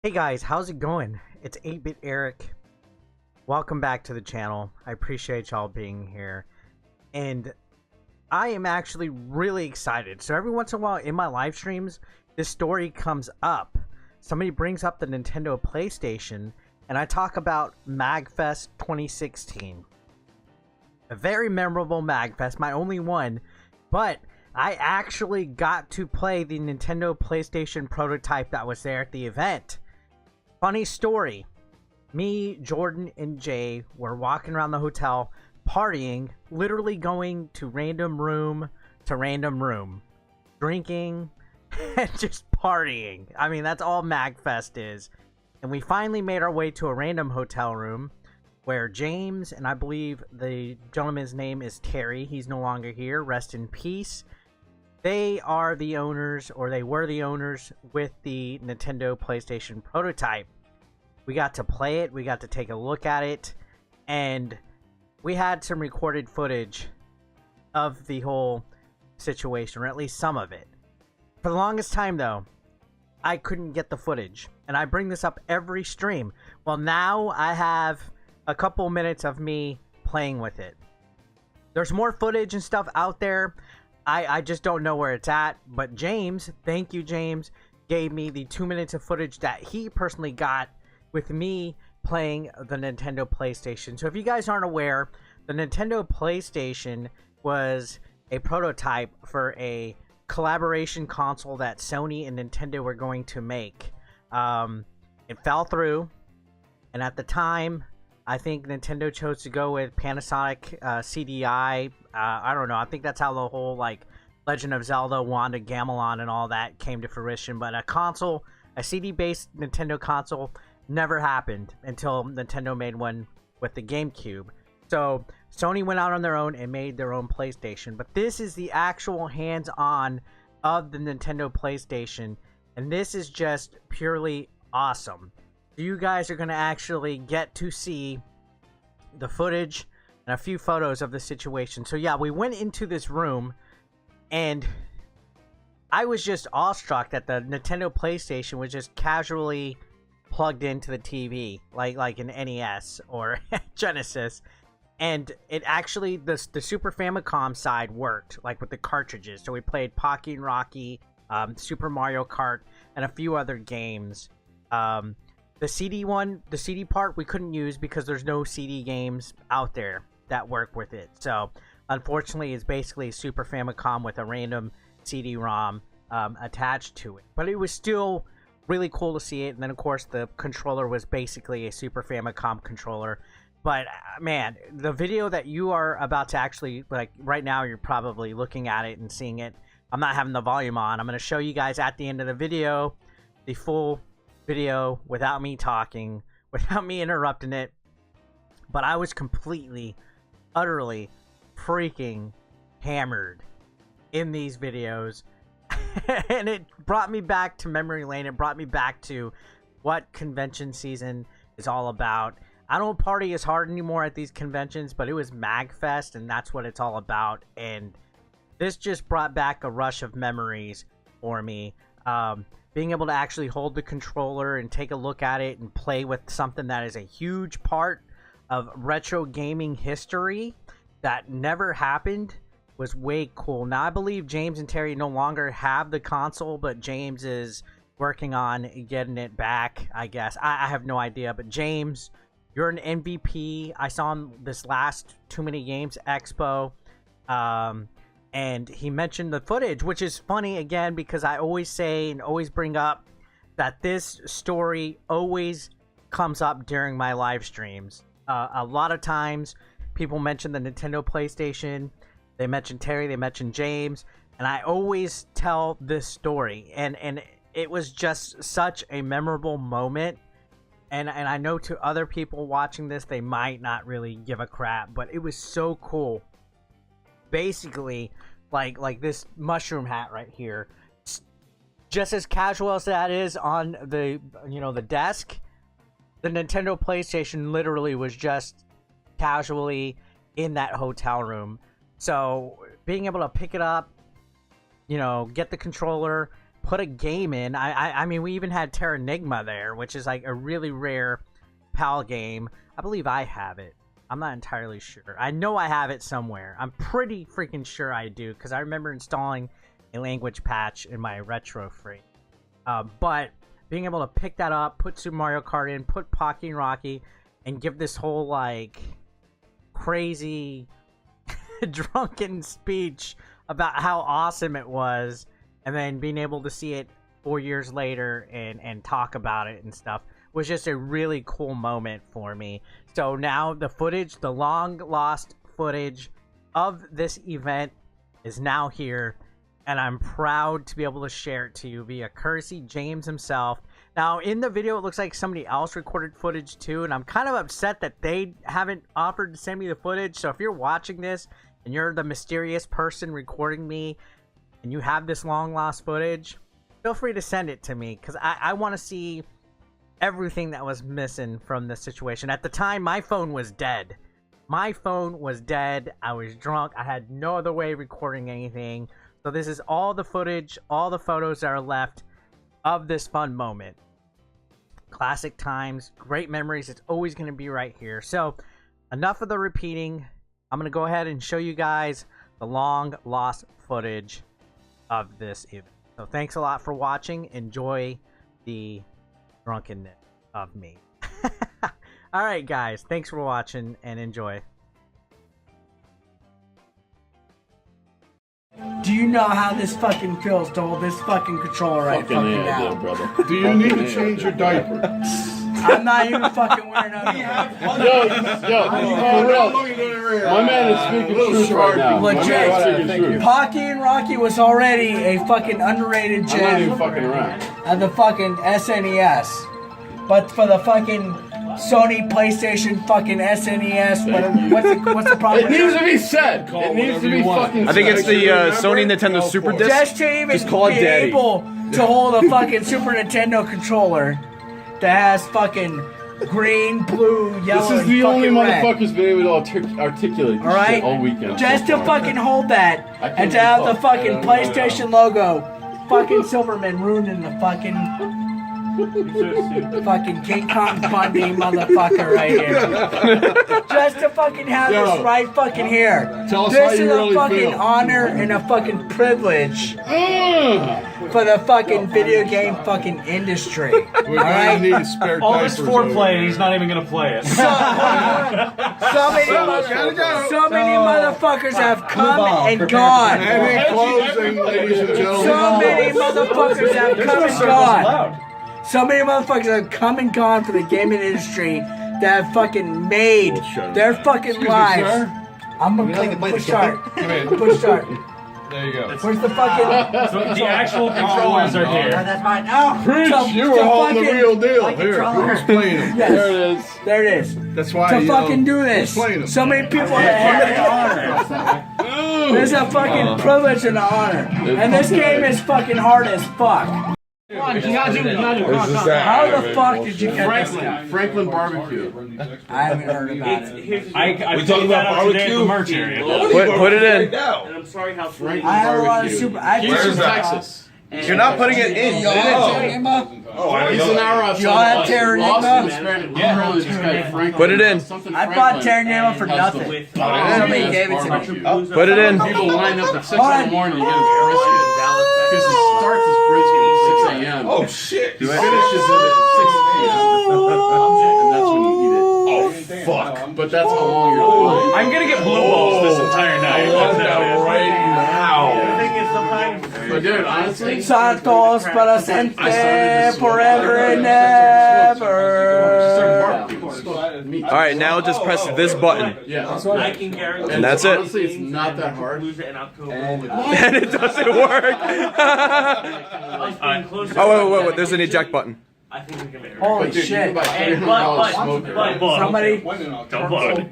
Hey guys, how's it going? It's 8-Bit Eric. Welcome back to the channel. I appreciate y'all being here. And I am actually really excited. So every once in a while in my live streams, this story comes up. Somebody brings up the Nintendo PlayStation, and I talk about Magfest 2016. A very memorable Magfest, my only one, but I actually got to play the Nintendo PlayStation prototype that was there at the event. Funny story. Me, Jordan, and Jay were walking around the hotel, partying, literally going to random room to random room, drinking, and just partying. I mean, that's all Magfest is. And we finally made our way to a random hotel room where James, and I believe the gentleman's name is Terry, he's no longer here, rest in peace. They are the owners, or they were the owners, with the Nintendo PlayStation prototype. We got to play it, we got to take a look at it, and we had some recorded footage of the whole situation, or at least some of it. For the longest time, though, I couldn't get the footage, and I bring this up every stream. Well, now I have a couple minutes of me playing with it. There's more footage and stuff out there. I just don't know where it's at, but James, thank you James, gave me the 2 minutes of footage that he personally got with me playing the Nintendo PlayStation. So if you guys aren't aware, the Nintendo PlayStation was a prototype for a collaboration console that Sony and Nintendo were going to make. It fell through, and at the time, I think Nintendo chose to go with Panasonic CDI. I don't know. I think that's how the whole like Legend of Zelda, Wanda, Gamelon, and all that came to fruition. But a console, a CD-based Nintendo console, never happened until Nintendo made one with the GameCube. So Sony went out on their own and made their own PlayStation. But this is the actual hands-on of the Nintendo PlayStation, and this is just purely awesome. You guys are going to actually get to see the footage and a few photos of the situation. So yeah, we went into this room, and I was just awestruck that the Nintendo PlayStation was just casually plugged into the TV, like an NES or Genesis. And it actually, the Super Famicom side worked, like with the cartridges. So we played Pocky and Rocky, Super Mario Kart, and a few other games. The CD part we couldn't use because there's no CD games out there that work with it. So unfortunately, it's basically a Super Famicom with a random CD-ROM attached to it. But it was still really cool to see it. And then of course the controller was basically a Super Famicom controller. But man, the video that you are about to actually, like right now, you're probably looking at it and seeing it. I'm not having the volume on. I'm going to show you guys at the end of the video the full video without me talking, without me interrupting it. But I was completely, utterly freaking hammered in these videos. And it brought me back to memory lane. It brought me back to what convention season is all about. I don't party as hard anymore at these conventions, but it was Magfest, and that's what it's all about. And this just brought back a rush of memories for me. Being able to actually hold the controller and take a look at it and play with something that is a huge part of retro gaming history that never happened was way cool. Now, I believe James and Terry no longer have the console, but James is working on getting it back, I guess. I have no idea, but James, you're an MVP. I saw him this last Too Many Games Expo. And he mentioned the footage, which is funny, again, because I always say and always bring up that this story always comes up during my live streams. A lot of times, people mention the Nintendo PlayStation, they mention Terry, they mention James, and I always tell this story. And it was just such a memorable moment. And I know to other people watching this, they might not really give a crap, but it was so cool. Basically, like this mushroom hat right here, just as casual as that is on the the desk, the Nintendo PlayStation literally was just casually in that hotel room. So being able to pick it up, get the controller put a game in. I mean, we even had Terranigma there, which is like a really rare PAL game. I believe I have it. I'm not entirely sure. I know I have it somewhere. I'm pretty freaking sure I do, because I remember installing a language patch in my retro frame. But being able to pick that up, put Super Mario Kart in, put Pocky and Rocky, and give this whole like crazy drunken speech about how awesome it was, and then being able to see it 4 years later and talk about it and stuff was just a really cool moment for me. So now the footage, the long lost footage of this event is now here, and I'm proud to be able to share it to you via courtesy James himself. Now in the video it looks like somebody else recorded footage too, and I'm kind of upset that they haven't offered to send me the footage. So if you're watching this and you're the mysterious person recording me and you have this long lost footage, feel free to send it to me, because I want to see everything that was missing from this situation. At the time, my phone was dead. My phone was dead. I was drunk. I had no other way of recording anything. So this is all the footage, all the photos that are left of this fun moment. Classic times, great memories. It's always going to be right here. So enough of the repeating. I'm going to go ahead and show you guys the long lost footage of this event. So thanks a lot for watching. Enjoy the drunkenness of me. All right, guys. Thanks for watching and enjoy. Do you know how this fucking feels to hold this fucking controller right fucking now? Brother. Do you need to change your diaper? I'm not even fucking wearing a For real. My man is speaking truth right now. Legit. Pocky and Rocky was already a fucking underrated I'm not gem even fucking around. of the fucking SNES. But for the fucking Sony PlayStation fucking SNES, what's the problem? It needs to be said. It needs to be fucking I think it's the Sony Nintendo Super Disc. Just to even Just call it be Daddy. able to hold a fucking Super Nintendo controller that has fucking green, blue, yellow, This is the and only fucking red. motherfucker's been able to articulate this All right, shit all weekend. just so to far. fucking hold that I can't and to have the talk. fucking PlayStation logo, fucking Silverman ruining the fucking King Kong Bundy motherfucker right here. Just to fucking have this right fucking here. Tell us This how is you a really fucking feel. honor and a fucking privilege for the fucking video game fucking industry. We're going to Alright? need spare All this diapers foreplay, and over he's not even gonna play it. So many motherfuckers have come and gone. And in closing, ladies and gentlemen, So many motherfuckers have come and gone. So many motherfuckers have come and gone for the gaming industry that have fucking made their fucking lives. sir. I'm gonna click push start. Come in. Push start. There you go. Where's the fucking? So the actual controllers are here. That's fine. Oh, Preach, you were holding the real deal. Here, who's playing them? Yes, There it is. there it is. That's why To fucking do who's this. playing them? So many people that have the honor. There's a fucking privilege and an honor. And this game is fucking hard as fuck. How the fuck did you get this guy? Franklin Barbecue. I haven't heard about it. I talked that out today at the merch area. Put it in. And I'm sorry how Franklin I have a lot of Barbecue. super. I He's from Texas. You're not putting it in. He's an hour outside. Y'all have Terranigma? Put it in. I bought Terranigma for nothing. Somebody gave it to me. Put it in. People line up at 6 in the morning to get his brisket. Because he starts his brisket at 6 a.m. Oh shit! He finishes it at 6 p.m. And that's when you eat it. Oh fuck! But that's how long you're playing. I'm gonna get blue balls this entire night. Right now. But dude, honestly, Santos para siempre, forever and ever. All right, now just press this button, yeah. I can guarantee. and that's it. Honestly, it's not that hard. Lose it in October. And it doesn't work. Oh wait, there's an eject button. I think we can make it. Holy But dude, you shit. can buy And $300 smoker. but Somebody. don't vote.